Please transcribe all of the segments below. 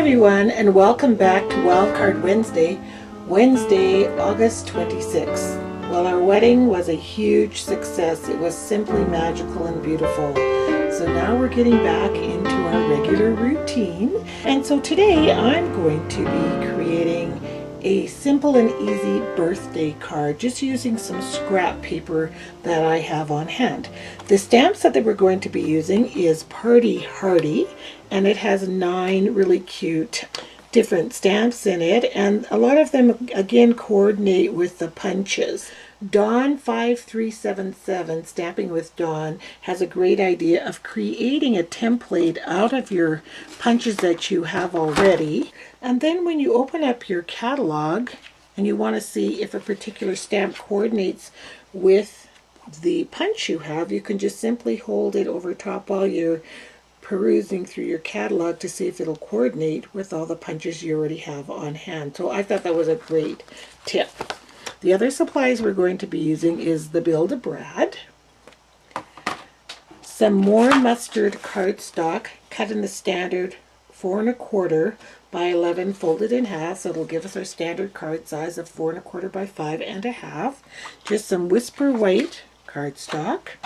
everyone, and welcome back to Wildcard Wednesday, August 26th. Well, our wedding was a huge success. It was simply magical and beautiful. So now we're getting back into our regular routine. And so today I'm going to be creating a simple and easy birthday card just using some scrap paper that I have on hand. The stamp set that we're going to be using is Party Hardy, and it has 9 really cute different stamps in it, and a lot of them again coordinate with the punches. Dawn 5377, Stamping with Dawn, has a great idea of creating a template out of your punches that you have already. And then when you open up your catalog and you want to see if a particular stamp coordinates with the punch you have, you can just simply hold it over top while you're perusing through your catalog to see if it'll coordinate with all the punches you already have on hand. So I thought that was a great tip. The other supplies we're going to be using is the Build-A-Brad, some more mustard cardstock cut in the standard 4 1/4 by 11 folded in half, so it'll give us our standard card size of 4 1/4 by 5 1/2. Just some Whisper White cardstock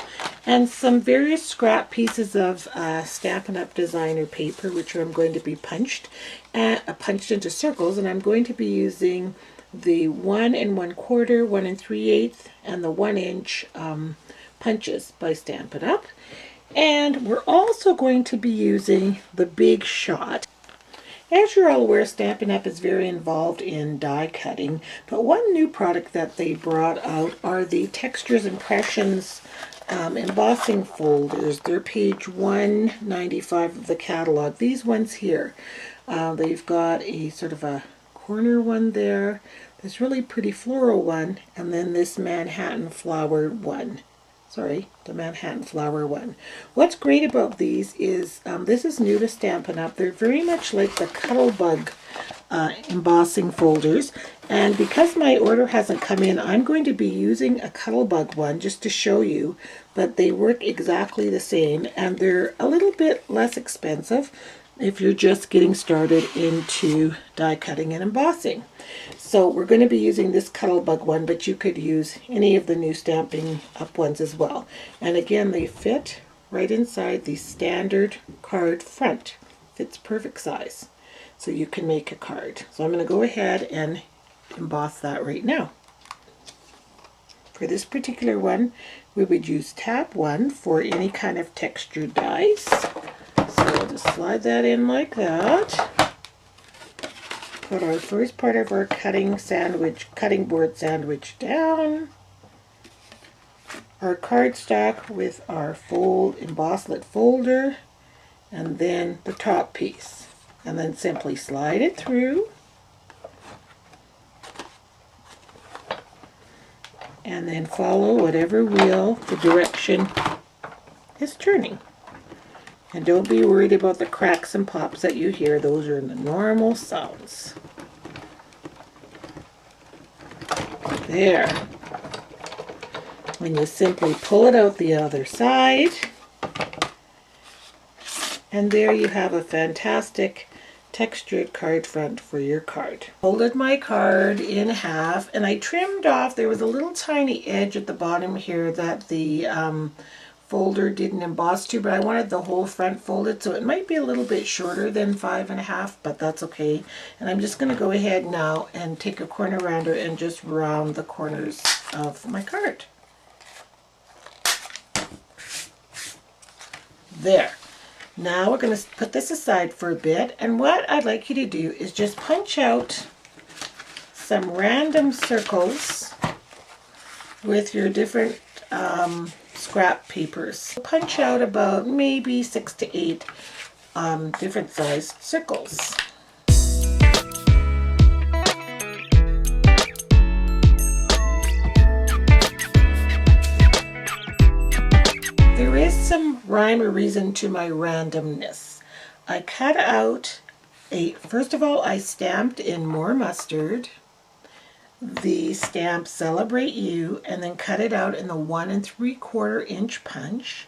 and some various scrap pieces of Stampin' Up! Designer paper, which I'm going to be punched into circles, and I'm going to be using the 1 1/4, 1 3/8, and the 1 inch punches by Stampin' Up! And we're also going to be using the Big Shot. As you're all aware, Stampin' Up! Is very involved in die cutting, but one new product that they brought out are the Textures Impressions embossing folders. They're page 195 of the catalog. These ones here, they've got a sort of a corner one there, this really pretty floral one, and then this Manhattan flower one. Sorry, the Manhattan flower one. What's great about these is, this is new to Stampin' Up! They're very much like the Cuttlebug embossing folders, and because my order hasn't come in, I'm going to be using a Cuttlebug one just to show you, but they work exactly the same, and they're a little bit less expensive if you're just getting started into die cutting and embossing. So we're going to be using this Cuttlebug one, but you could use any of the new Stampin' Up! Ones as well. And again, they fit right inside the standard card front. Fits perfect size. So you can make a card. So I'm going to go ahead and emboss that right now. For this particular one, we would use tab 1 for any kind of textured dies. So I'll just slide that in like that. Put our first part of our cutting board sandwich down. Our cardstock with our embosslet folder, and then the top piece. And then simply slide it through. And then follow whatever wheel the direction is turning. And don't be worried about the cracks and pops that you hear. Those are the normal sounds. There. And you simply pull it out the other side. And there you have a fantastic textured card front for your card. Folded my card in half, and I trimmed off, there was a little tiny edge at the bottom here that the folder didn't emboss to, but I wanted the whole front folded, so it might be a little bit shorter than 5 1/2, but that's okay. And I'm just going to go ahead now and take a corner rounder and just round the corners of my card. There. Now we're going to put this aside for a bit, and what I'd like you to do is just punch out some random circles with your different scrap papers. Punch out about maybe 6 to 8 different sized circles. There is some rhyme or reason to my randomness. I cut out first of all, I stamped in more mustard the stamp Celebrate You, and then cut it out in the 1 3/4 inch punch.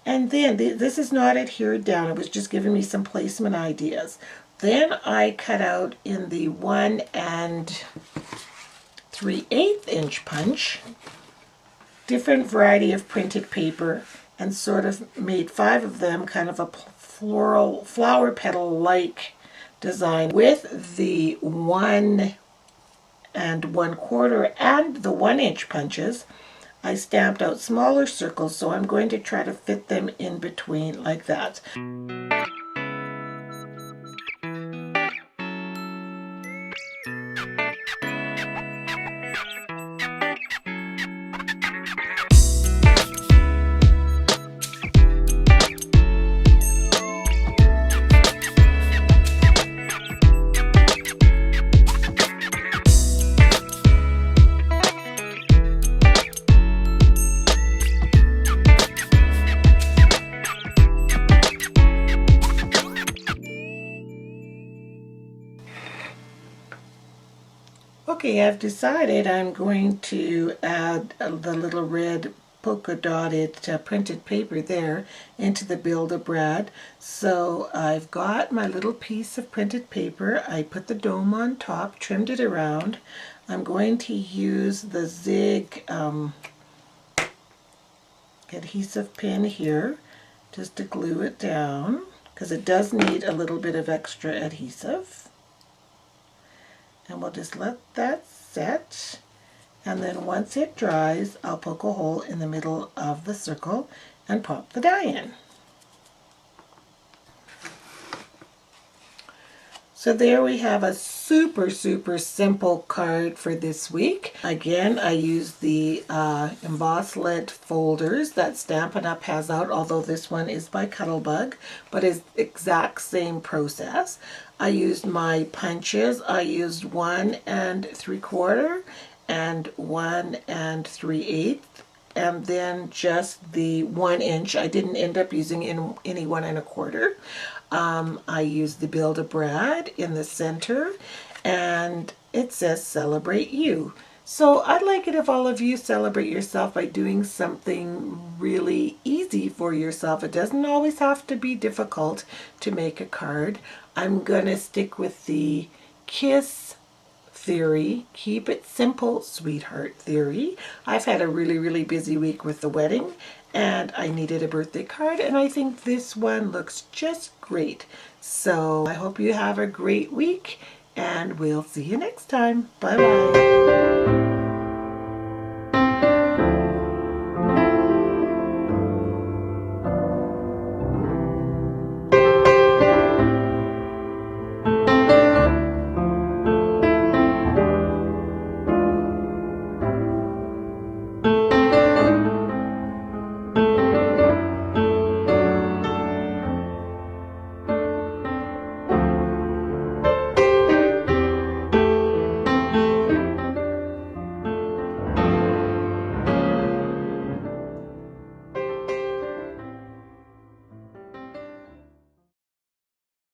And then, this is not adhered down, it was just giving me some placement ideas. Then I cut out in the 1 3/8 inch punch, different variety of printed paper, and sort of made 5 of them, kind of a floral flower petal like design with the 1 1/4 and the 1 inch punches. I stamped out smaller circles, so I'm going to try to fit them in between like that. Okay, I've decided I'm going to add the little red polka dotted printed paper there into the Build-A-Brad. So I've got my little piece of printed paper. I put the dome on top, trimmed it around. I'm going to use the Zig adhesive pin here just to glue it down, because it does need a little bit of extra adhesive. And we'll just let that set, and then once it dries, I'll poke a hole in the middle of the circle and pop the die in. So there we have a super simple card for this week. Again, I used the emboss lead folders that Stampin' Up! Has out, although this one is by Cuttlebug, but it's the exact same process. I used my punches. I used 1 3/4 and 1 3/8, and then just the 1 inch. I didn't end up using any 1 1/4. I used the Build-A-Brad in the center, and it says Celebrate You. So I'd like it if all of you celebrate yourself by doing something really easy for yourself. It doesn't always have to be difficult to make a card. I'm going to stick with the KISS theory, keep it simple, sweetheart theory. I've had a really busy week with the wedding, and I needed a birthday card, and I think this one looks just great. So I hope you have a great week, and we'll see you next time. Bye bye.